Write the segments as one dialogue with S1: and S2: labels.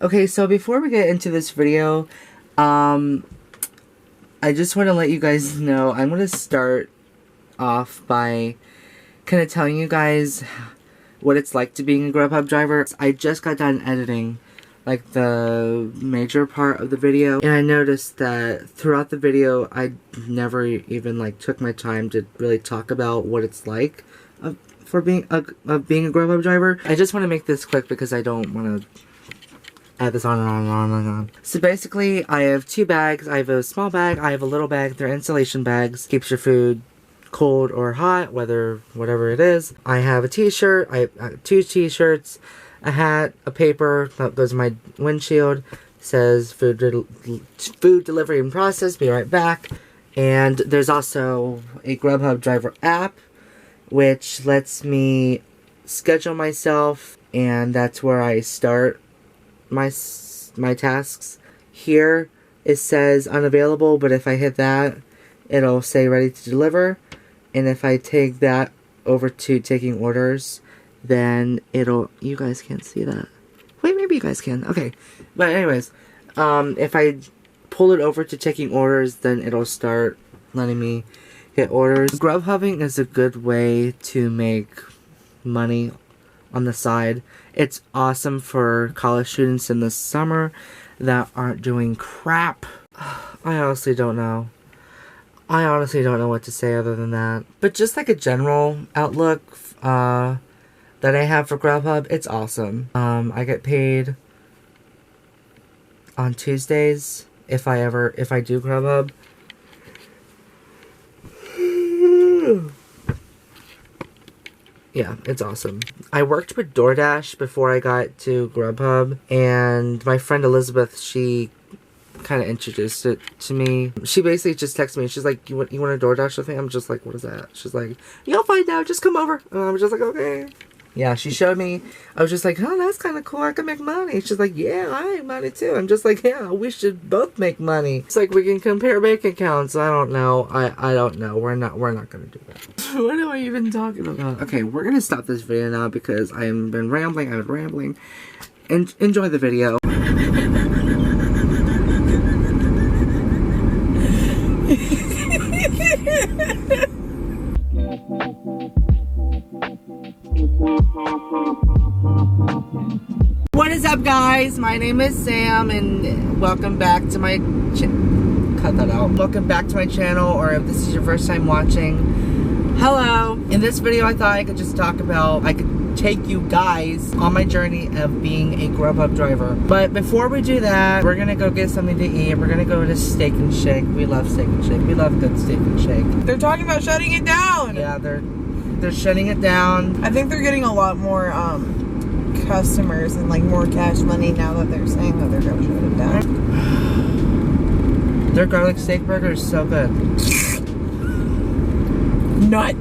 S1: Okay, so before we get into this video, I just want to let you guys know, I'm going to start off by kind of telling you guys what it's like to being a Grubhub driver. I just got done editing like the major part of the video, and I noticed that throughout the video I never even like took my time to really talk about what it's like for being a Grubhub driver. I just want to make this quick because I don't want to add this on and on and on and on. So basically, I have two bags. I have a small bag, I have a little bag. They're insulation bags. Keeps your food cold or hot, whatever it is. I have a t-shirt, I have 2 t-shirts, a hat, a paper that goes in my windshield. Says food delivery in process, be right back. And there's also a Grubhub driver app, which lets me schedule myself, and that's where I start my tasks. Here it says unavailable, but if I hit that, it'll say ready to deliver. And if I take that over to taking orders, then it'll, you guys can't see that. Wait, maybe you guys can. Okay. But anyways, if I pull it over to taking orders, then it'll start letting me get orders. Grubhubbing is a good way to make money on the side. It's awesome for college students in the summer that aren't doing crap. I honestly don't know. I honestly don't know what to say other than that. But just like a general outlook that I have for Grubhub, it's awesome. I get paid on Tuesdays if I do Grubhub. Yeah, it's awesome. I worked with DoorDash before I got to Grubhub, and my friend Elizabeth, she kind of introduced it to me. She basically just texted me. She's like, you want a DoorDash with me? I'm just like, what is that? She's like, you'll find out. Just come over. And I was just like, okay. Yeah, she showed me. I was just like, oh, that's kind of cool. I can make money. She's like, yeah, I make money too. I'm just like, yeah, we should both make money. It's like we can compare bank accounts. I don't know. I don't know. We're not gonna do that. What am I even talking about? Okay, we're gonna stop this video now because I've been rambling. And enjoy the video. What is up, guys? My name is Sam, and welcome back to my cut that out. Welcome back to my channel, or if this is your first time watching, hello. In this video, I thought I could just talk about, I could take you guys on my journey of being a Grubhub driver. But before we do that, we're gonna go get something to eat. We're gonna go to Steak and Shake. We love Steak and Shake. We love good Steak and Shake.
S2: They're talking about shutting it down.
S1: Yeah, they're shutting it down.
S2: I think they're getting a lot more customers and like more cash money now that they're saying that they're gonna shut it down.
S1: Their garlic steak burger is so good.
S2: Nut.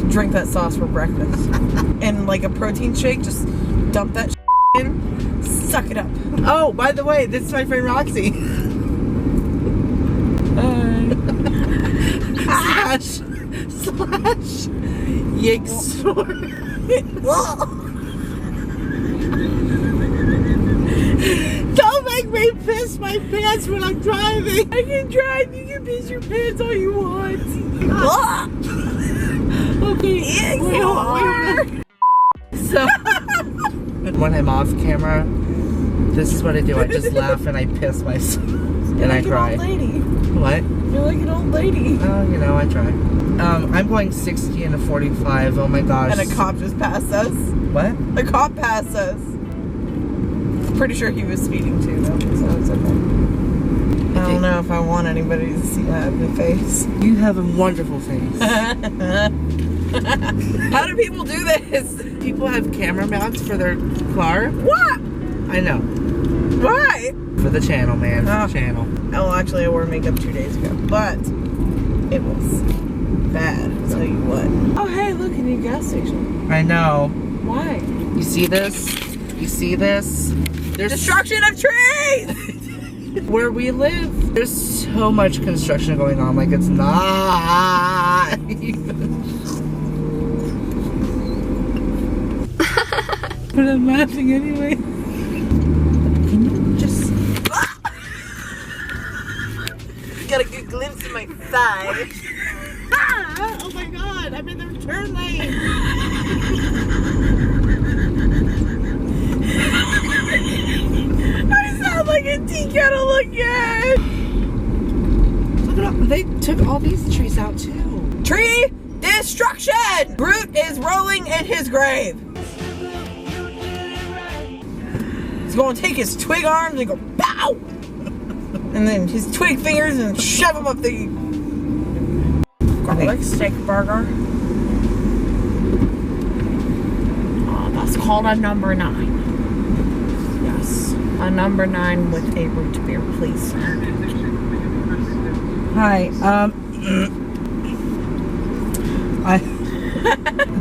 S2: Drink that sauce for breakfast. And like a protein shake, just dump that in, suck it up.
S1: Oh, by the way, this is my friend Roxy. slash yxor. Don't make me piss my pants when I'm driving. I can drive, you can piss your pants all you want. Okay, wait. So, when I'm off camera, this is what I do. I just laugh and I piss myself. And I cry.
S2: You're like an old lady.
S1: What?
S2: You're like an old lady.
S1: Oh, you know, I try. I'm going 60 and a 45. Oh my gosh.
S2: And a cop just passed us.
S1: What?
S2: A cop passed us. Pretty sure he was speeding too, though, so it's okay. I don't know if I want anybody to see that in the face.
S1: You have a wonderful face.
S2: How do people do this?
S1: People have camera mounts for their car.
S2: What?
S1: I know.
S2: Why?
S1: For the channel, man. For the channel.
S2: Oh, actually, I wore makeup 2 days ago, but it was bad. I'll tell you what. Oh, hey, look, a new gas station.
S1: I know.
S2: Why?
S1: You see this? You see this? There's
S2: destruction of trees!
S1: Where we live, there's so much construction going on, like it's not even. But I'm laughing anyway.
S2: Why? Oh my god, I'm in the return lane. I sound like a tea kettle again.
S1: Look at all, they took all these trees out too.
S2: Tree destruction! Groot is rolling in his grave. He's gonna take his twig arms and go pow! And then his twig fingers and shove them up the garlic steak burger. Oh, that's called a number 9. Yes, a number 9 with a root beer, please.
S1: Hi,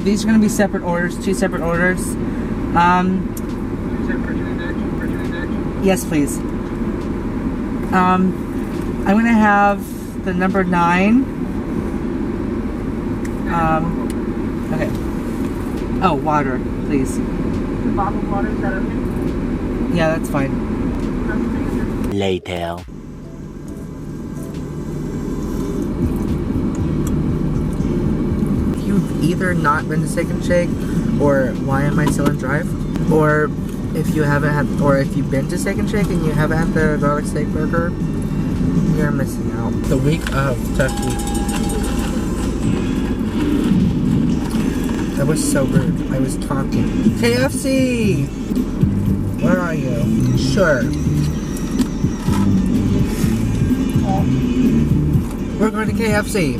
S1: these are gonna be separate orders, 2 separate orders. Yes, please. I'm gonna have the number 9. Okay. Oh, water, please.
S2: The bottled water, is that okay?
S1: Yeah, that's fine.
S3: Later.
S1: You've either not been to Steak and Shake, or why am I still in drive? Or if you haven't had, or if you've been to Steak and Shake and you haven't had the garlic steak burger, you're missing out. The week of Turkey. That was so rude. I was talking. KFC! Where are you? Sure. We're going to KFC.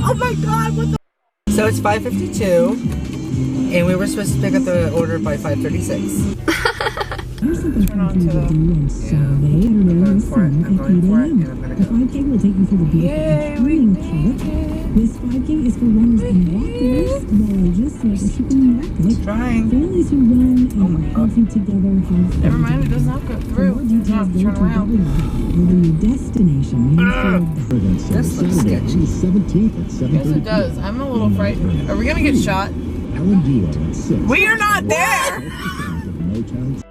S1: Oh my god, what the? So it's 5:52, and we were supposed to pick up the order by 5:36.
S2: Turn on to the...
S1: I'm going for it, and I'm gonna go.
S4: 5K will take you through the beautiful
S2: Yay, we
S4: charming park. This 5K is for runners and walkers, while just so keeping market.
S1: Trying.
S4: Families who run
S1: Oh my
S4: and
S1: God.
S4: healthy together have...
S2: Never mind, it does not go
S4: For
S2: through.
S4: more
S2: You
S4: details,
S2: have to
S4: go
S2: turn
S4: to
S2: around.
S4: whether your destination means for...
S1: This looks sketchy.
S5: 17th at
S2: Yes,
S5: 7:30.
S2: it does. I'm a little frightened. Are we gonna get shot?
S5: L&D at 6.
S2: We are not there!
S5: Motown.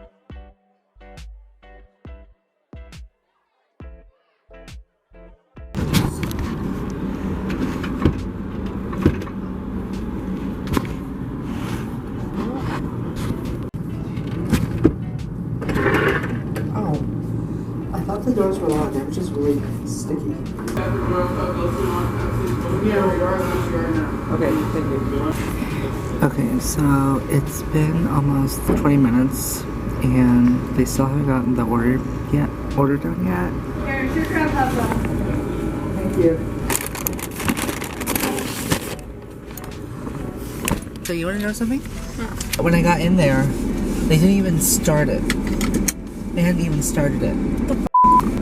S1: Oh, I thought the doors were locked. They were just really sticky. Okay, thank you. Okay, so it's been almost 20 minutes, and they still haven't gotten the order done yet.
S2: Here's your grubhubbing.
S1: Thank you. So you want to know something? When I got in there, they didn't even start it. They hadn't even started it.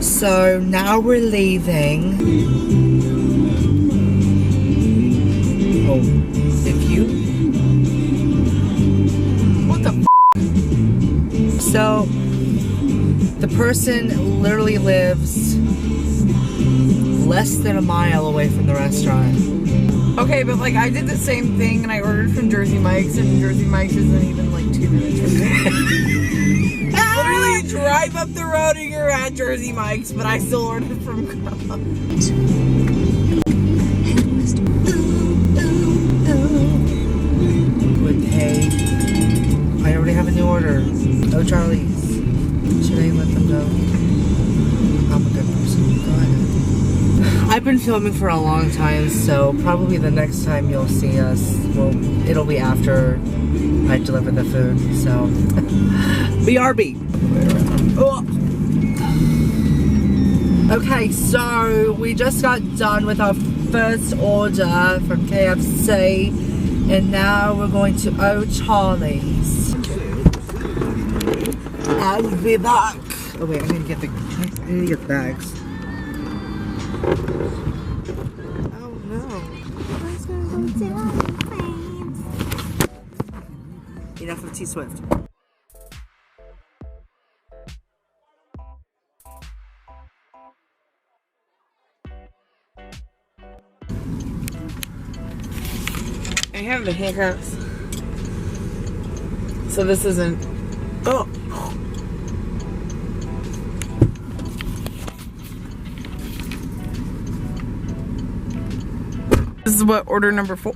S1: So now we're leaving. Oh, if you...
S2: What the f?
S1: So, the person literally lives less than a mile away from the restaurant.
S2: Okay, but like I did the same thing and I ordered from Jersey Mike's, and Jersey Mike's isn't even like 2 minutes from me. Literally drive up the road and you're at Jersey Mike's, but I still ordered from Grubhub.
S1: Would pay. I already have a new order. Oh, Charlie's. Should I let them go? I'm a good person. Go ahead. I've been filming for a long time, so probably the next time you'll see us, well, it'll be after I deliver the food, so. BRB. Okay, so we just got done with our first order from KFC, and now we're going to Oh Charlie's. I'll be back. Oh wait, I need to get the bags. Oh no. Enough of T-Swift.
S2: I have the hiccups. So this isn't. Oh. This is what order number four.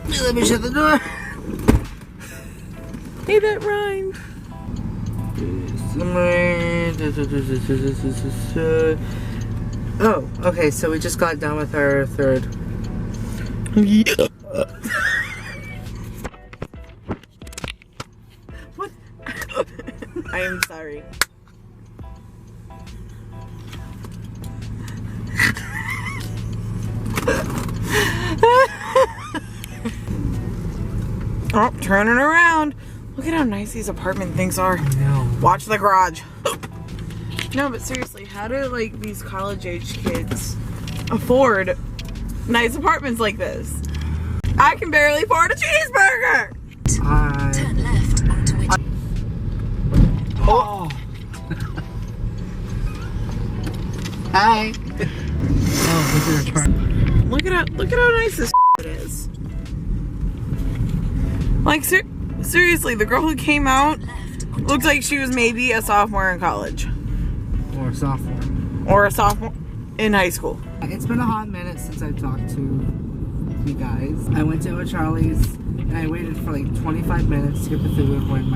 S1: Let me shut the door.
S2: Hey, that rhymed.
S1: Oh, okay, so we just got done with our third.
S2: What? I am sorry. Oh, turning around. Look at how nice these apartment things are.
S1: No.
S2: Watch the garage. No, but seriously, how do like these college-age kids afford nice apartments like this? I can barely afford a cheeseburger.
S3: Turn left onto which.
S1: Oh. Hi. Oh, look at her.
S2: Look at how nice this is. Like seriously, the girl who came out looked like she was maybe a sophomore in college.
S1: Or sophomore.
S2: Or a sophomore in high school.
S1: It's been a hot minute since I've talked to you guys. I went to a Charlie's and I waited for like 25 minutes to get the food when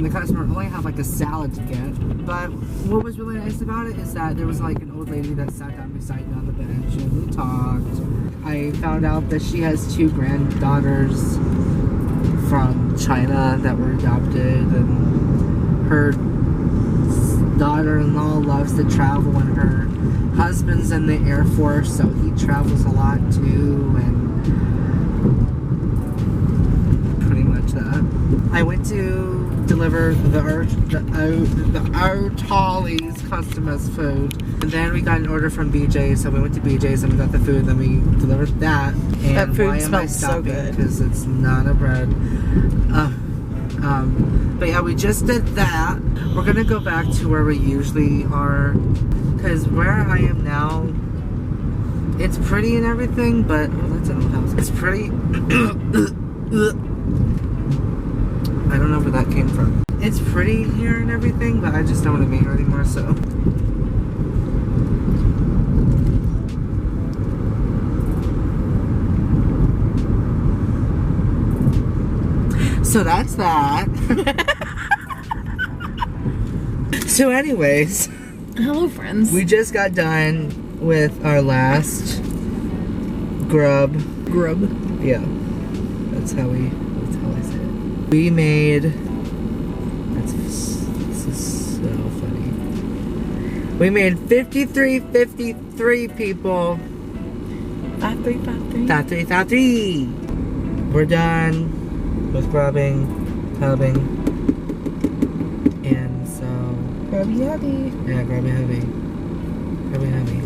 S1: the customer only had like a salad to get. But what was really nice about it is that there was like an old lady that sat down beside me on the bench and we talked. I found out that she has 2 granddaughters from China that were adopted, and her daughter-in-law loves to travel, and her husband's in the Air Force, so he travels a lot too, and pretty much that. I went to deliver the Charlie's customers food, and then we got an order from BJ's, so we went to BJ's and we got the food, and then we delivered that. And
S2: That food
S1: why am I
S2: smells so
S1: stopping?
S2: good.
S1: Because it's not a bread. But yeah, we just did that. We're gonna go back to where we usually are, because where I am now, it's pretty and everything, but oh, that's an old house. It's pretty. I don't know where that came from. It's pretty here and everything, but I just don't want to be here anymore, so. So that's that. So anyways,
S2: Hello, friends.
S1: we just got done with our last grub. Yeah. That's how I say it. We made, this is so funny. We made 53 people. 53. We're done with grubbing, hubbing, and so.
S2: Grubby hubby.
S1: Yeah, grubby hubby. Grubby hubby.